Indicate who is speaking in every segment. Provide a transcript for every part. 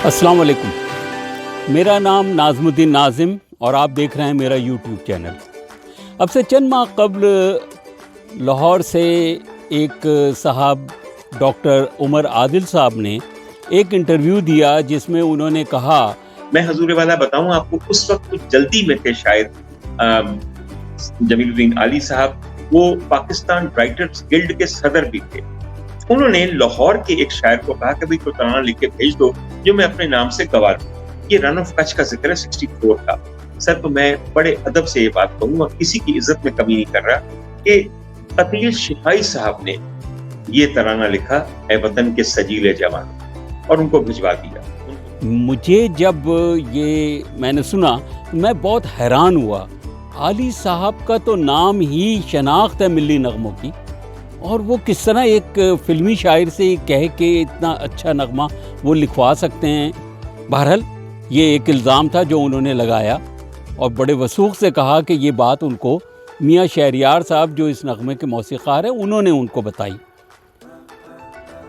Speaker 1: अस्सलाम वालेकुम। मेरा नाम नाज़िम उद्दीन नाज़िम और आप देख रहे हैं मेरा यूट्यूब चैनल। अब से चंद माह कबल लाहौर से एक साहब डॉक्टर उमर आदिल साहब ने एक इंटरव्यू दिया जिसमें उन्होंने कहा,
Speaker 2: मैं हजूर वाला बताऊं आपको, उस वक्त कुछ जल्दी में थे शायद जमीलुद्दीन आली साहब, वो पाकिस्तान राइटर्स गिल्ड के सदर भी थे। उन्होंने लाहौर के एक शायर को कहा कि भाई कोई तराना लिख के भेज दो जो मैं अपने नाम से गवा दूं। ये रन ऑफ कच्छ का जिक्र है 64 का। सर, तो मैं बड़े अदब से ये बात कहूंगा, किसी की इज्जत में कमी नहीं कर रहा, कि कतील शिफाई साहब ने ये तराना लिखा है वतन के सजीले जवान, और उनको भिजवा दिया।
Speaker 1: मुझे जब ये मैंने सुना मैं बहुत हैरान हुआ। आली साहब का तो नाम ही शनाख्त है मिली नगमों की, और वो किस तरह एक फ़िल्मी शायर से कह के इतना अच्छा नगमा वो लिखवा सकते हैं। बहरहाल ये एक इल्ज़ाम था जो उन्होंने लगाया, और बड़े वसूख से कहा कि ये बात उनको मियाँ शहरियार साहब जो इस नगमे के मौसीक़ार हैं उन्होंने उनको बताई।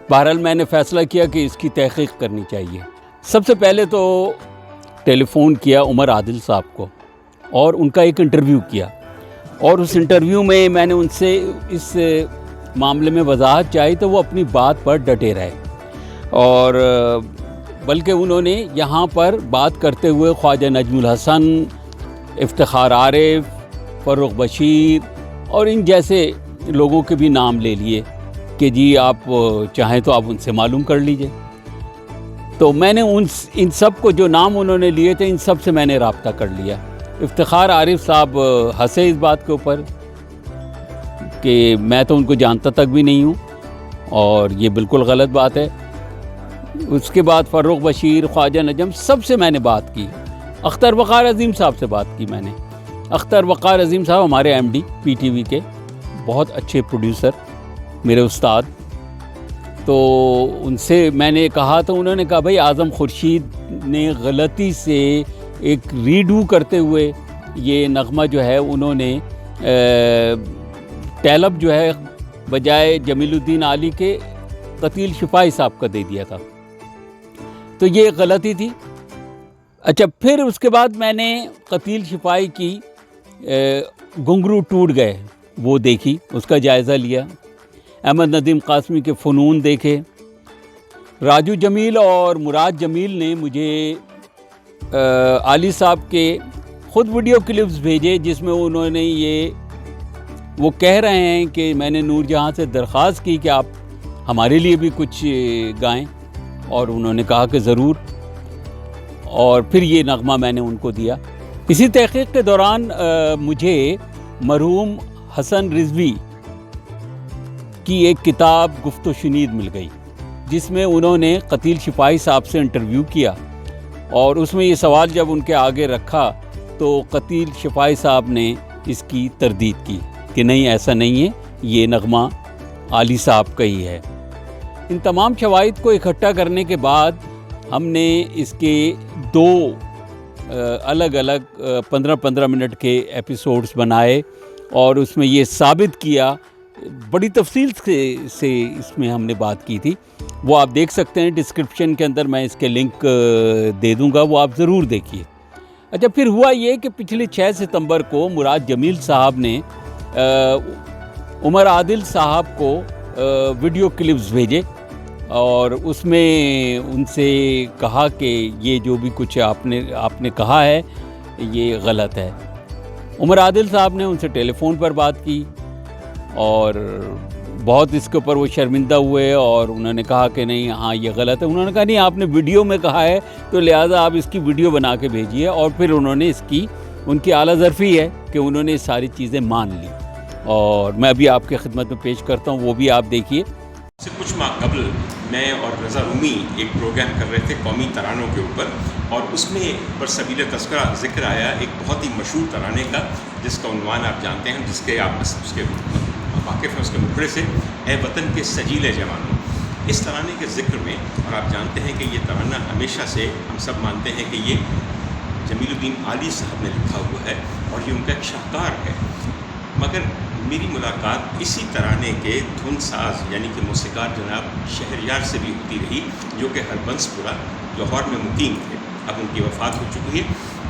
Speaker 1: बहरहाल मैंने फ़ैसला किया कि इसकी तहक़ीक़ करनी चाहिए। सबसे पहले तो टेलीफ़ोन किया उमर आदिल साहब को और उनका एक इंटरव्यू किया, और उस इंटरव्यू में मैंने उनसे इस मामले में वजाहत चाही तो वो अपनी बात पर डटे रहे, और बल्कि उन्होंने यहाँ पर बात करते हुए ख्वाजा नजमुल हसन, इफ्तिखार आरिफ, फ़र्रुख बशीर और इन जैसे लोगों के भी नाम ले लिए कि जी आप चाहें तो आप उनसे मालूम कर लीजिए। तो मैंने इन सब को जो नाम उन्होंने लिए थे इन सब से मैंने राब्ता कर लिया। इफ्तिखार आरिफ साहब हंसे इस बात के ऊपर कि मैं तो उनको जानता तक भी नहीं हूँ, और ये बिल्कुल गलत बात है। उसके बाद फ़र्रुख बशीर, ख्वाजा नजम, सबसे मैंने बात की। अख्तर वक़ार अज़ीम साहब से बात की मैंने। अख्तर वक़ार अज़ीम साहब हमारे MD PTV के बहुत अच्छे प्रोड्यूसर, मेरे उस्ताद। तो उनसे मैंने कहा तो उन्होंने कहा भाई आज़म खुर्शीद ने गलती से एक रीडू करते हुए ये नगमा जो है उन्होंने टैलब जो है बजाय जमीलुद्दीन आली के कतील शिफाई साहब का दे दिया था, तो ये गलती थी। अच्छा, फिर उसके बाद मैंने कतील शिफाई की घुंघरू टूट गए वो देखी, उसका जायज़ा लिया। अहमद नदीम कासमी के फ़नून देखे। राजू जमील और मुराद जमील ने मुझे आली साहब के ख़ुद वीडियो क्लिप्स भेजे जिसमें उन्होंने वो कह रहे हैं कि मैंने नूर जहाँ से दरख्वास्त की कि आप हमारे लिए भी कुछ गाएं, और उन्होंने कहा कि ज़रूर, और फिर ये नगमा मैंने उनको दिया। इसी तहक़ीक़ के दौरान मुझे मरहूम हसन रिज़वी की एक किताब गुफ्त शुनीद मिल गई जिसमें उन्होंने कतील शिफाई साहब से इंटरव्यू किया, और उसमें ये सवाल जब उनके आगे रखा तो कतील शिफाई साहब ने इसकी तरदीद की कि नहीं, ऐसा नहीं है, ये नगमा आली साहब का ही है। इन तमाम शवाहिद को इकट्ठा करने के बाद हमने इसके 2 अलग अलग 15-15 मिनट के एपिसोड्स बनाए, और उसमें ये साबित किया, बड़ी तफसील से इसमें हमने बात की थी। वो आप देख सकते हैं, डिस्क्रिप्शन के अंदर मैं इसके लिंक दे दूंगा, वो आप ज़रूर देखिए। अच्छा, फिर हुआ ये कि पिछले 6 सितंबर को मुराद जमील साहब ने उमर आदिल साहब को वीडियो क्लिप्स भेजे, और उसमें उनसे कहा कि ये जो भी कुछ आपने कहा है ये गलत है। उमर आदिल साहब ने उनसे टेलीफ़ोन पर बात की, और बहुत इसके ऊपर वो शर्मिंदा हुए, और उन्होंने कहा कि नहीं, हाँ ये गलत है। उन्होंने कहा नहीं, आपने वीडियो में कहा है तो लिहाजा आप इसकी वीडियो बना के भेजिए, और फिर उन्होंने उनकी आला ज़रफ़ी है कि उन्होंने सारी चीज़ें मान ली, और मैं अभी आपके खिदमत में पेश करता हूँ, वो भी आप देखिए।
Speaker 2: से कुछ माह कबल मैं और रज़ा रूमी एक प्रोग्राम कर रहे थे कौमी तरानों के ऊपर, और उसमें बरसबील तज़किरा ज़िक्र आया एक बहुत ही मशहूर तराने का जिसका उन्वान आप जानते हैं, जिसके आप उसके वाक़िफ़ हैं उसके मुखड़े से, ए वतन के सजीले जवानों। इस तराने के ज़िक्र में, और आप जानते हैं कि ये तराना हमेशा से हम सब मानते हैं कि ये जमीलुद्दीन आली साहब ने लिखा हुआ है और ये उनका एक शाहकार है, मगर मेरी मुलाकात इसी तराने के धुन साज यानी कि मौसीक़ार जनाब शहरियार से भी होती रही, جو کہ ہربنسپورہ لاہور میں مقیم تھے، اب ان کی وفات ہو چکی ہے۔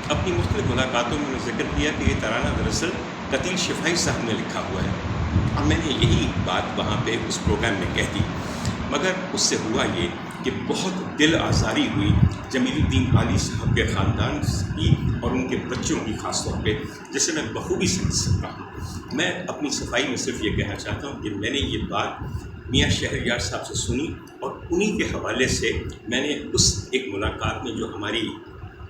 Speaker 2: اپنی مختلف ملاقاتوں میں نے ذکر کیا کہ یہ ترانہ دراصل قتیل شفائی صاحب نے لکھا ہوا ہے، اور میں نے یہی بات وہاں پہ اس پروگرام میں کہہ دی، مگر اس سے ہوا یہ کہ بہت دل آزاری ہوئی جمیل الدین عالی صاحب کے خاندان کی اور ان کے بچوں کی خاص طور پہ، جسے میں بخوبی سمجھ سکتا ہوں۔ میں اپنی صفائی میں صرف یہ کہنا چاہتا ہوں کہ میں نے یہ بات میاں شہریار صاحب سے سنی، اور انہی کے حوالے سے میں نے اس ایک ملاقات میں جو ہماری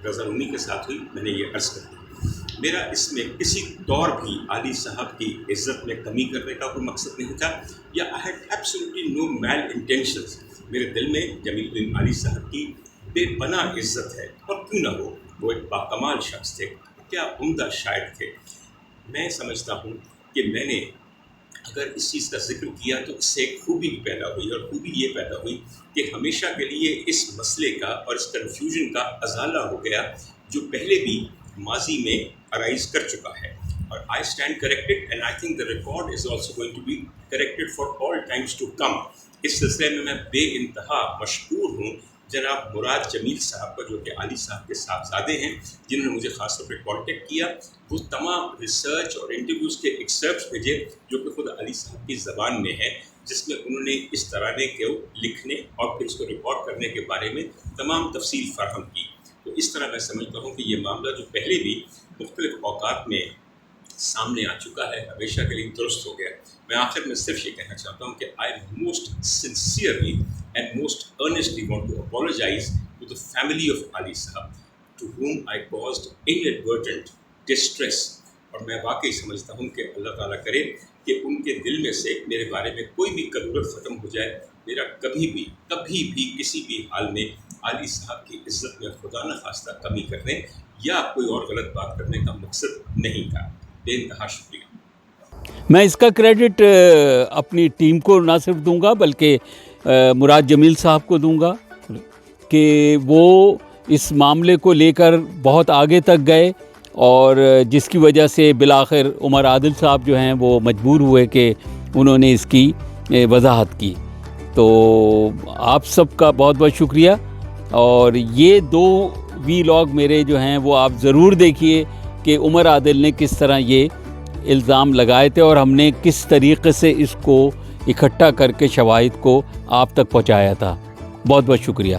Speaker 2: رضا رومی کے ساتھ ہوئی، میں نے یہ عرض کر دی۔ میرا اس میں کسی طور بھی عالی صاحب کی عزت میں کمی کرنے کا کوئی مقصد نہیں تھا، یا I had absolutely no malintentions۔ میرے دل میں جمیل الدین عالی صاحب کی بے پناہ عزت ہے، اور کیوں نہ ہو، وہ ایک باکمال شخص تھے، کیا عمدہ شاعر تھے۔ میں سمجھتا ہوں کہ میں نے اگر اس چیز کا ذکر کیا تو اس سے ایک خوبی بھی پیدا ہوئی، اور خوبی یہ پیدا ہوئی کہ ہمیشہ کے لیے اس مسئلے کا اور اس کنفیوژن کا ازالہ ہو گیا جو پہلے بھی ماضی میں ارائز کر چکا ہے، اور I stand corrected and I think the record is also going to be corrected for all times to come۔ اس سلسلے میں میں بے انتہا مشکور ہوں جناب مراد جمیل صاحب کا، جو کہ عالی صاحب کے صاحبزادے ہیں، جنہوں نے مجھے خاص طور پہ کانٹیکٹ کیا، وہ تمام ریسرچ اور انٹرویوز کے ایکسرپٹس بھیجے جو کہ خود عالی صاحب کی زبان میں ہے، جس میں انہوں نے اس ترانے کو لکھنے اور پھر اس کو ریکارڈ کرنے کے بارے میں تمام تفصیل فراہم کی۔ تو اس طرح میں سمجھتا ہوں کہ یہ معاملہ جو پہلے بھی مختلف اوقات میں سامنے آ چکا ہے، ہمیشہ کے لیے درست ہو گیا۔ میں آخر میں صرف یہ کہنا چاہتا ہوں کہ I most sincerely and most earnestly want to apologize to the family of Ali Sahab, to whom I caused inadvertent distress۔ اور میں واقعی سمجھتا ہوں کہ اللہ تعالیٰ کرے کہ ان کے دل میں سے میرے بارے میں کوئی بھی کدورت ختم ہو جائے۔ میرا کبھی بھی کسی بھی حال میں عالی صاحب کی عزت میں خدا نخواستہ کمی کرنے یا کوئی اور غلط بات کرنے کا مقصد نہیں تھا۔ بے انتہا شکریہ۔
Speaker 1: میں اس کا کریڈٹ اپنی ٹیم کو نہ صرف دوں گا بلکہ مراد جمیل صاحب کو دوں گا کہ وہ اس معاملے کو لے کر بہت آگے تک گئے، اور جس کی وجہ سے بالآخر عمر عادل صاحب جو ہیں وہ مجبور ہوئے کہ انہوں نے اس کی وضاحت کی۔ تو آپ سب کا بہت بہت شکریہ، اور یہ 2 ویلاگ میرے جو ہیں وہ آپ ضرور دیکھیے کہ عمر عادل نے کس طرح یہ الزام لگائے تھے، اور ہم نے کس طریقے سے اس کو اکٹھا کر کے شواہد کو آپ تک پہنچایا تھا۔ بہت بہت شکریہ۔